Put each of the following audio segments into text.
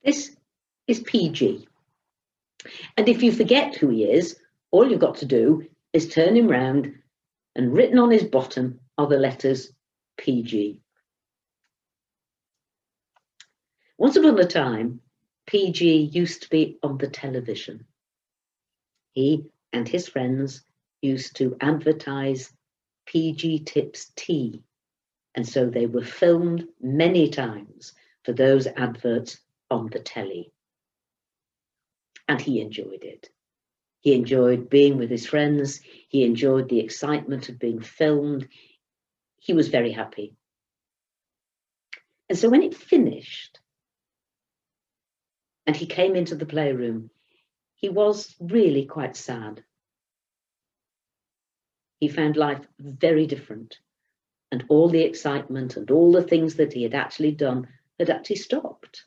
This is PG. And if you forget who he is, all you've got to do is turn him round, and written on his bottom are the letters PG. Once upon a time, PG used to be on the television. He and his friends used to advertise PG Tips tea, and so they were filmed many times for those adverts on the telly. And he enjoyed it. He enjoyed being with his friends. He enjoyed the excitement of being filmed. He was very happy. And so when it finished and he came into the playroom, he was really quite sad. He found life very different, and all the excitement and all the things that he had actually done had actually stopped.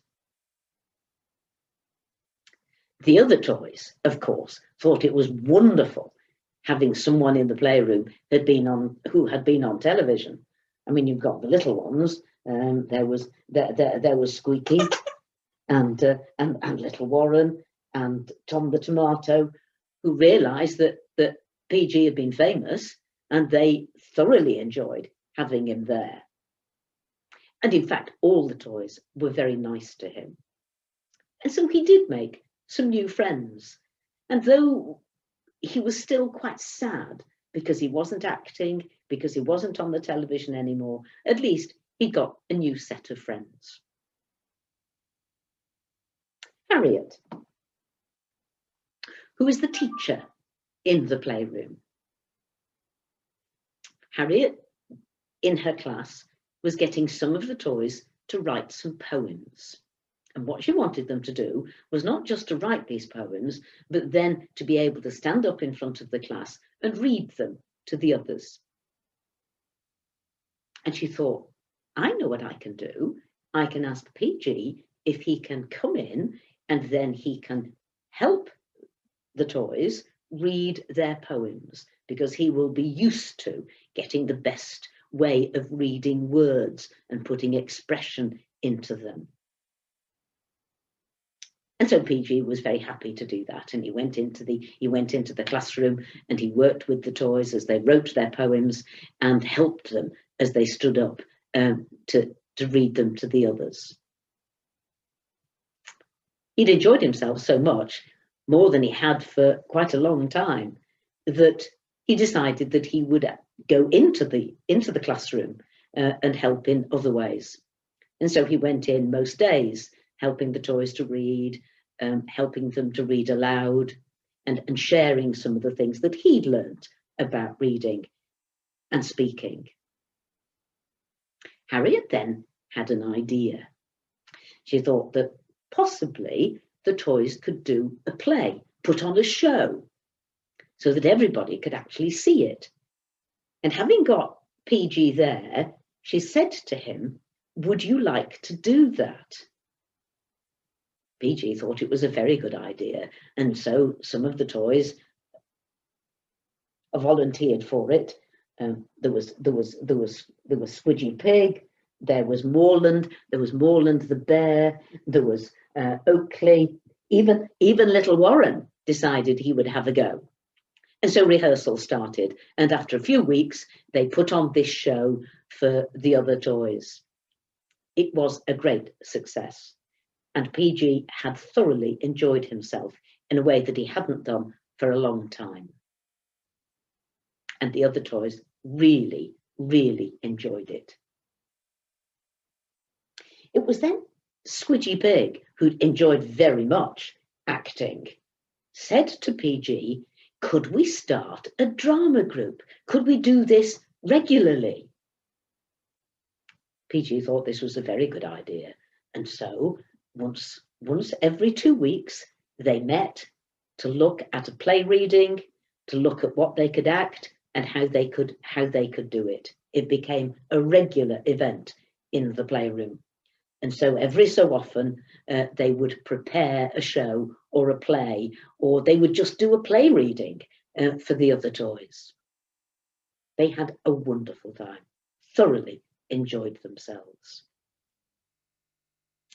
The other toys, of course, thought it was wonderful having someone in the playroom who had been on television. I mean, you've got the little ones. There was Squeaky and little Warren and Tom the Tomato, who realised that PG had been famous, and they thoroughly enjoyed having him there. And in fact, all the toys were very nice to him. And so he did make some new friends. And though he was still quite sad because he wasn't acting, because he wasn't on the television anymore, at least he got a new set of friends. Harriet, who is the teacher in the playroom. Harriet, in her class, was getting some of the toys to write some poems. And what she wanted them to do was not just to write these poems, but then to be able to stand up in front of the class and read them to the others. And she thought, I know what I can do. I can ask PG if he can come in, and then he can help the toys read their poems, because he will be used to getting the best way of reading words and putting expression into them. And so PG was very happy to do that, and he went into the classroom, and he worked with the toys as they wrote their poems and helped them as they stood up to read them to the others. He'd enjoyed himself so much, more than he had for quite a long time, that he decided that he would go into the classroom and help in other ways. And so he went in most days, helping the toys to read, helping them to read aloud, and sharing some of the things that he'd learned about reading and speaking. Harriet then had an idea. She thought that possibly the toys could do a play, put on a show, so that everybody could actually see it. And having got PG there, she said to him, would you like to do that? PG thought it was a very good idea, and so some of the toys volunteered for it. There was Squidgy Pig, there was Moreland the bear, there was Oakley, even little Warren decided he would have a go. And so rehearsal started, and after a few weeks they put on this show for the other toys. It was a great success, and PG had thoroughly enjoyed himself in a way that he hadn't done for a long time. And the other toys really, really enjoyed it. It was then Squidgy Pig, who'd enjoyed very much acting, said to PG, could we start a drama group? Could we do this regularly? PG thought this was a very good idea. And so once every 2 weeks, they met to look at a play reading, to look at what they could act and how they could do it. It became a regular event in the playroom. And so every so often, they would prepare a show or a play, or they would just do a play reading for the other toys. They had a wonderful time, thoroughly enjoyed themselves.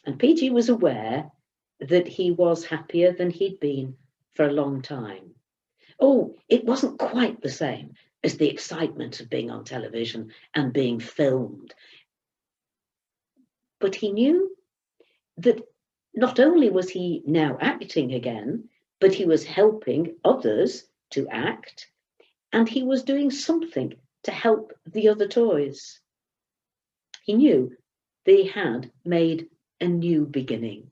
And PG was aware that he was happier than he'd been for a long time. Oh, it wasn't quite the same as the excitement of being on television and being filmed. But he knew that not only was he now acting again, but he was helping others to act, and he was doing something to help the other toys. He knew they had made a new beginning.